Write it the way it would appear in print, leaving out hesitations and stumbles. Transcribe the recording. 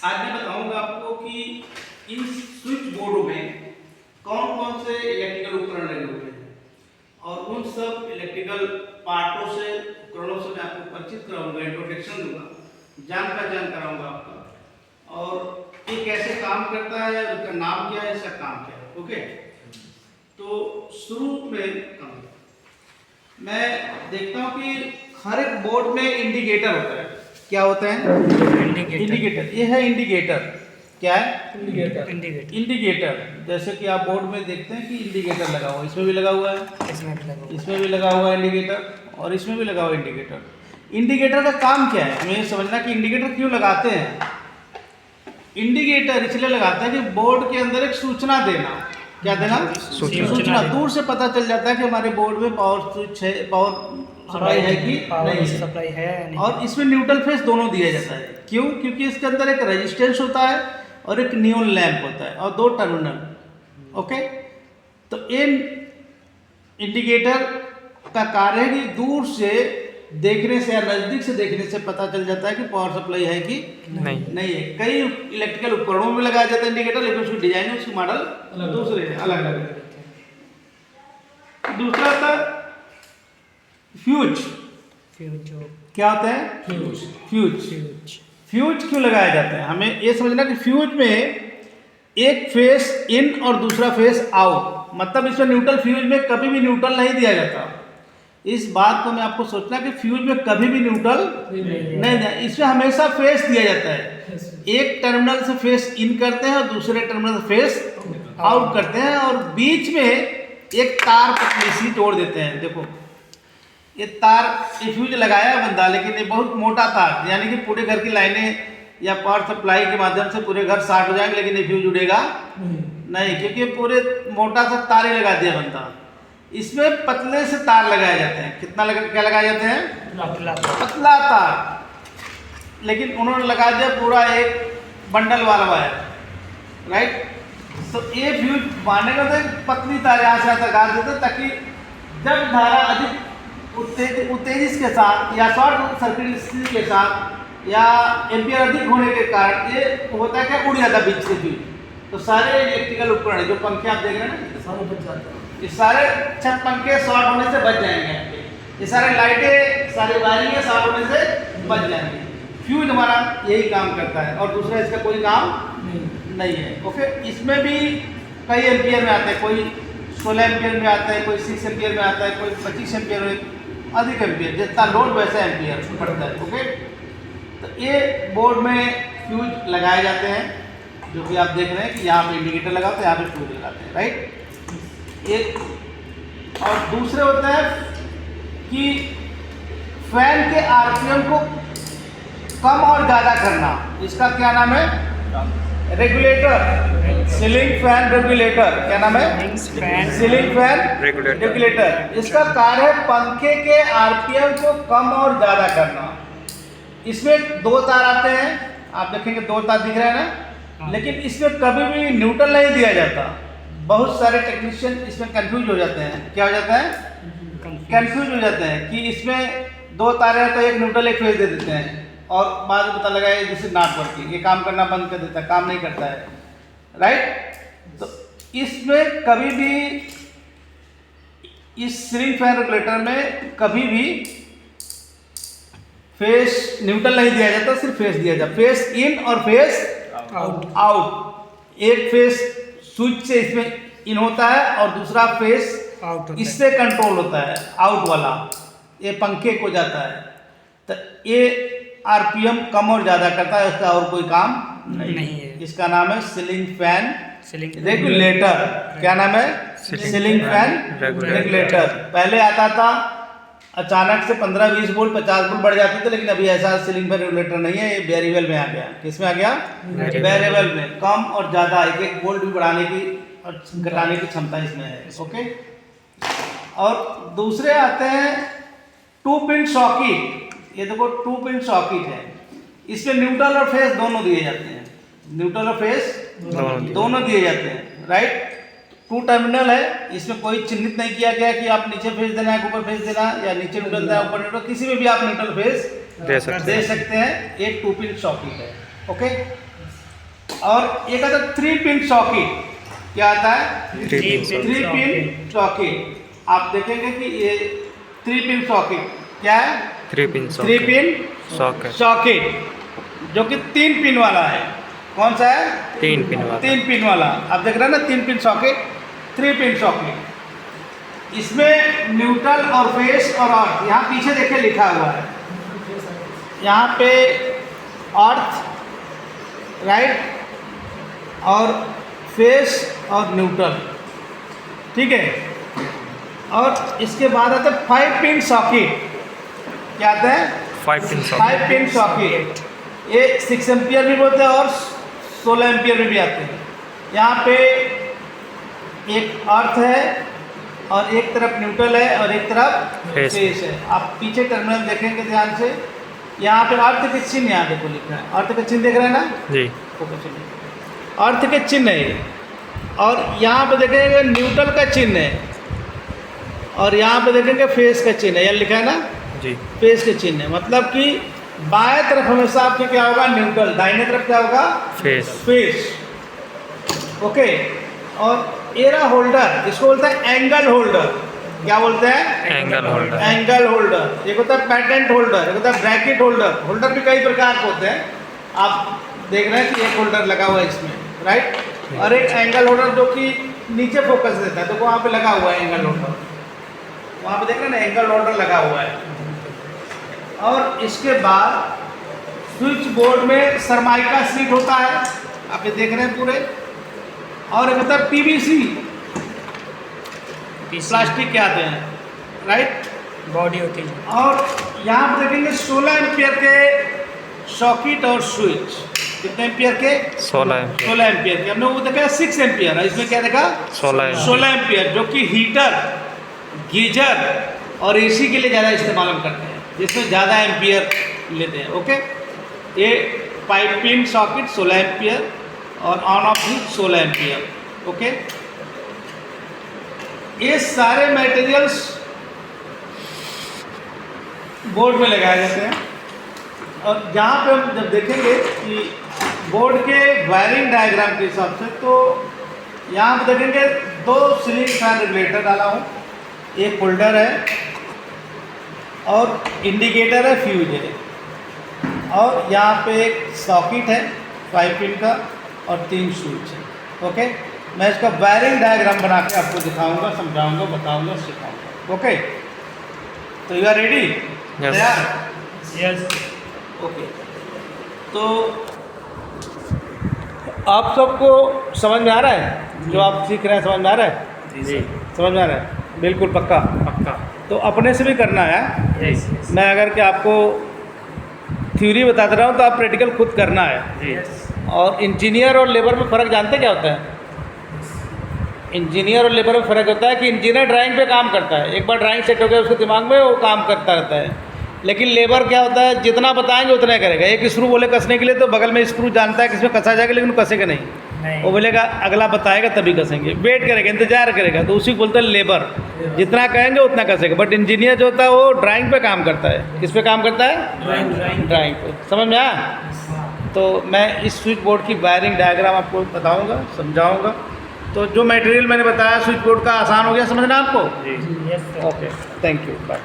आज मैं बताऊंगा आपको कि इन स्विच बोर्डों में कौन कौन से इलेक्ट्रिकल उपकरण लगे हुए हैं और उन सब इलेक्ट्रिकल पार्टों से उपकरणों से मैं आपको परिचित कराऊंगा, इंट्रोडक्शन दूंगा, जान पहचान कराऊंगा आपका, और ये कैसे काम करता है, उसका नाम क्या है, इसका काम क्या है। ओके, तो शुरू में मैं देखता हूँ कि हर एक बोर्ड में इंडिकेटर होता है। क्या होता है? इंडिकेटर। ये है इंडिकेटर। क्या है? इंडिकेटर। जैसे कि आप बोर्ड में देखते हैं कि इंडिकेटर लगा हुआ है, इसमें भी लगा हुआ है, इसमें भी लगा हुआ है इंडिकेटर, और इसमें भी लगा हुआ है इंडिकेटर। इंडिकेटर का काम क्या है? हमें ये समझना कि इंडिकेटर क्यों लगाते हैं। इंडिकेटर इसलिए लगाते हैं कि बोर्ड के अंदर एक सूचना देना। क्या देना? सूचना। दूर से पता चल जाता है कि हमारे बोर्ड में पावर स्विच है, पावर सप्लाई है कि नहीं सप्लाई है नहीं। और इसमें न्यूट्रल फेस दोनों दिया जाता है। क्यों? क्योंकि इसके अंदर एक रेजिस्टेंस होता है और एक नियॉन लैंप होता है और 2 टर्मिनल। ओके, तो इन इंडिकेटर का कार्य है कि दूर से देखने से या नजदीक से देखने से पता चल जाता है कि पावर सप्लाई है कि नहीं है। कई इलेक्ट्रिकल उपकरणों में लगाया जाता है इंडिकेटर, लेकिन उसकी डिजाइन, उसकी मॉडल दूसरे अलग अलग। दूसरा था फ्यूज। क्या होता है? फ्यूज क्यों लगाया जाता है? हमें ये समझना कि फ्यूज में एक फेस इन और दूसरा फेस आउट, मतलब इसमें न्यूट्रल, फ्यूज में कभी भी न्यूट्रल नहीं दिया जाता। इस बात को मैं आपको सोचना कि फ्यूज में कभी भी न्यूट्रल नहीं दिया, इसमें हमेशा फेस दिया जाता है। एक टर्मिनल से फेस इन करते हैं और दूसरे टर्मिनल से फेस आउट करते हैं, और बीच में एक तार पतली सी जोड़ देते हैं। देखो ये तार, ये फ्यूज लगाया है बंदा, लेकिन ये बहुत मोटा तार, यानी कि पूरे घर की लाइनें या पावर सप्लाई के माध्यम से पूरे घर शॉर्ट हो जाएंगे, लेकिन ये फ्यूज जुड़ेगा नहीं, क्योंकि पूरे मोटा सा तार ही लगा दिया बंदा। इसमें पतले से तार लगाए जाते हैं। कितना क्या लगाए जाते हैं? पतला तार, लेकिन उन्होंने लगा दिया पूरा एक बंडल वाला वायर, राइट। तो ये फ्यूज बांधने का तो पतली तार यहाँ से लगा देते, ताकि जब धारा अधिक उत्तेजित के साथ या शॉर्ट सर्किट स्थिति के साथ या एम्पियर अधिक होने के कारण ये होता है क्या, उड़ जाता बीच से फ्यूज। तो सारे इलेक्ट्रिकल उपकरण, जो पंखे आप देख रहे हैं ना, सारे बच जाते हैं। ये सारे छत पंखे शॉर्ट होने से बच जाएंगे आपके, ये सारे लाइटें, सारे वायरिंग शॉर्ट होने से बच जाएंगे। फ्यूज हमारा यही काम करता है, और दूसरा इसका कोई काम नहीं है। ओके, इसमें भी कई एम्पियर में आता है, कोई 16 एम्पियर में आता है, कोई 6 एम्पियर में आता है, कोई 25 एम्पियर में, अधिक एम्पियर, जितना लोड वैसा एम्पियर पड़ता है। ओके, तो ये बोर्ड में फ्यूज लगाए जाते हैं, जो कि आप देख रहे हैं कि यहाँ पे इंडिकेटर लगाते हैं, यहाँ पे फ्यूज लगाते हैं, राइट। एक और दूसरे होता है कि फैन के आरपीएम को कम और ज़्यादा करना। इसका क्या नाम है? Regulator, ceiling fan regulator. क्या नाम है? Ceiling fan regulator. इसका कार्य है पंखे के आरपीएम को कम और ज़्यादा करना। इसमें 2 तार आते हैं, आप देखेंगे 2 तार दिख रहे हैं ना, लेकिन इसमें कभी भी न्यूट्रल नहीं दिया जाता। बहुत सारे टेक्नीशियन इसमें कंफ्यूज हो जाते हैं। क्या हो जाता है? कंफ्यूज हो जाते हैं कि इसमें 2 तारे हैं तो एक न्यूट्रल एक फेज दे देते हैं, और बाद में पता लगा दिस इज नॉट वर्किंग, ये काम करना बंद कर देता है, काम नहीं करता है, राइट। तो इसमें कभी भी, इस सीलिंग फैन रेगुलेटर में कभी भी फेस न्यूट्रल नहीं दिया जाता, सिर्फ फेस दिया जाता, फेस इन और फेस आउट। एक फेस स्विच से इसमें इन होता है और दूसरा फेस इससे कंट्रोल होता है, आउट वाला, ये पंखे को जाता है। तो ये आरपीएम कम और ज़्यादा करता है, इसका और कोई काम नहीं है। इसका नाम है सीलिंग फैन रेगुलेटर। क्या नाम है? Ceiling fan regulator. पहले आता था अचानक से 15-20 वोल्ट 50 वोल्ट बढ़ जाते थे, लेकिन अभी ऐसा सीलिंग फैन रेगुलेटर नहीं है, ये वेरिएबल में आ गया। किस में आ गया? वेरिएबल में। कम और ज़्यादा 1-1 वोल्ट भी बढ़ाने की और घटाने की क्षमता इसमें है। ओके, और दूसरे आते हैं 2 पिन सॉकेट। ये देखो 2 पिन सॉकेट है, इसमें न्यूट्रल और फेस दोनों दिए जाते हैं, न्यूट्रल और फेस दोनों दिए जाते हैं, राइट। 2 टर्मिनल है, इसमें कोई चिन्हित नहीं किया गया कि आप नीचे फेस देना है, ऊपर फेस देना, या नीचे न्यूट्रल देना, ऊपर न्यूट्रल, किसी में भी आप न्यूट्रल फेस दे सकते हैं। एक 2 पिन सॉकेट है। ओके। और एक आता है 3 पिन सॉकेट। क्या आता है? 3 पिन सॉकेट। आप देखेंगे कि ये 3 पिन सॉकेट क्या है? 3 पिन सॉकेट जो कि 3 पिन वाला है। कौन सा है? 3 पिन वाला। 3 पिन वाला। आप देख रहे हैं ना 3 पिन सॉकेट, 3 पिन सॉकेट। इसमें न्यूट्रल और फेस और अर्थ, यहाँ पीछे देखिए लिखा हुआ है, यहाँ पे अर्थ, राइट, और फेस और न्यूट्रल, ठीक है। और इसके बाद आता है 5 पिन सॉकेट। क्या आता है? 5 पिन सॉकेट। ये 6 एम्पियर भी बोलते हैं और 16 एम्पियर में भी आते हैं। यहाँ पे एक अर्थ है और एक तरफ न्यूट्रल है और एक तरफ फेस है। आप पीछे टर्मिनल देखेंगे ध्यान से, यहाँ पे अर्थ के चिन्ह यहाँ देखो लिखा है। अर्थ के चिन्ह देख रहे हैं ना जी? अर्थ के चिन्ह है ये। और यहाँ पे देखेंगे न्यूट्रल का चिन्ह है और यहाँ पे देखेंगे फेस का चिन्ह है। यहाँ लिखा है ना जी, फेस के चिन्ह है। मतलब कि बाएं तरफ हमेशा आपके क्या होगा? न्यूट्रल। दाहिने तरफ क्या होगा? फेस। ओके। और एरा होल्डर, इसको बोलते हैं एंगल होल्डर। क्या बोलते हैं? Angle holder. एक होता है पैटेंट होल्डर, एक होता है ब्रैकेट होल्डर। होल्डर भी कई प्रकार के होते हैं। आप देख रहे हैं कि एक होल्डर लगा हुआ है इसमें, राइट। और एक एंगल होल्डर जो कि नीचे फोकस देता है, तो वहाँ पे लगा हुआ है एंगल होल्डर। वहाँ पे देख रहे हैं ना एंगल होल्डर लगा हुआ है। और इसके बाद स्विच बोर्ड में सरमाइका शीट होता है, आप ये देख रहे हैं पूरे। और एक होता है पीवीसी, प्लास्टिक के आते हैं, राइट, बॉडी होती है। और यहाँ पर देखेंगे 16 एम्पियर के सॉकेट और स्विच। कितने एम्पियर के? 16 एम्पियर के। हमने वो देखा 6 एम्पियर, इसमें क्या देखा? 16 एम्पियर, जो कि हीटर, गीजर और एसी के लिए ज़्यादा इस्तेमाल हम करते हैं, जिसमें ज़्यादा एम्पियर लेते हैं। ओके। ये 5 पिन सॉकेट 16 एम्पियर और ऑन ऑफ भी 16 एम्पियर। ओके। ये सारे मटेरियल्स बोर्ड में लगाए जाते हैं। और जहाँ पे हम जब देखेंगे कि बोर्ड के वायरिंग डायग्राम के हिसाब से, तो यहाँ पे देखेंगे 2 सीलिंग फैन रेगुलेटर डाला हूँ, एक होल्डर है और इंडिकेटर है, फ्यूज है, और यहाँ पे एक सॉकेट है 5 पिन का और 3 स्विच है। ओके। मैं इसका वायरिंग डायग्राम बना के आपको दिखाऊंगा, समझाऊंगा, बताऊंगा, सिखाऊंगा। ओके। तो you are ready? Yes. Okay. तो आप सबको समझ में आ रहा है जो आप सीख रहे हैं? समझ में आ रहा है? जी। समझ में आ रहा है? बिल्कुल पक्का? तो अपने से भी करना है। यस। मैं अगर कि आपको थ्योरी बताता रहा हूँ तो आप प्रैक्टिकल खुद करना है। यस। और इंजीनियर और लेबर में फ़र्क जानते क्या होता है? इंजीनियर और लेबर में फ़र्क होता है कि इंजीनियर ड्राइंग पे काम करता है, एक बार ड्राइंग सेट हो गया उसके दिमाग में वो काम करता रहता है। लेकिन लेबर क्या होता है, जितना बताएंगे उतना ही करेगा। एक स्क्रू बोले कसने के लिए तो बगल में स्क्रू जानता है कि इसमें कसा जाएगा, लेकिन कसेगा नहीं। वो बोलेगा अगला बताएगा तभी कसेंगे, वेट करेगा, इंतजार करेगा। तो उसी को बोलते हैं लेबर। जितना कहेंगे उतना कसेगा। बट इंजीनियर जो होता है वो ड्राइंग पे काम करता है। किस पे काम करता है? ड्राइंग पे। समझ में आया? तो मैं इस स्विच बोर्ड की वायरिंग डायग्राम आपको बताऊँगा, समझाऊँगा। तो जो मटेरियल मैंने बताया स्विच बोर्ड का, आसान हो गया समझना आपको? Yes. Okay, thank you, bye.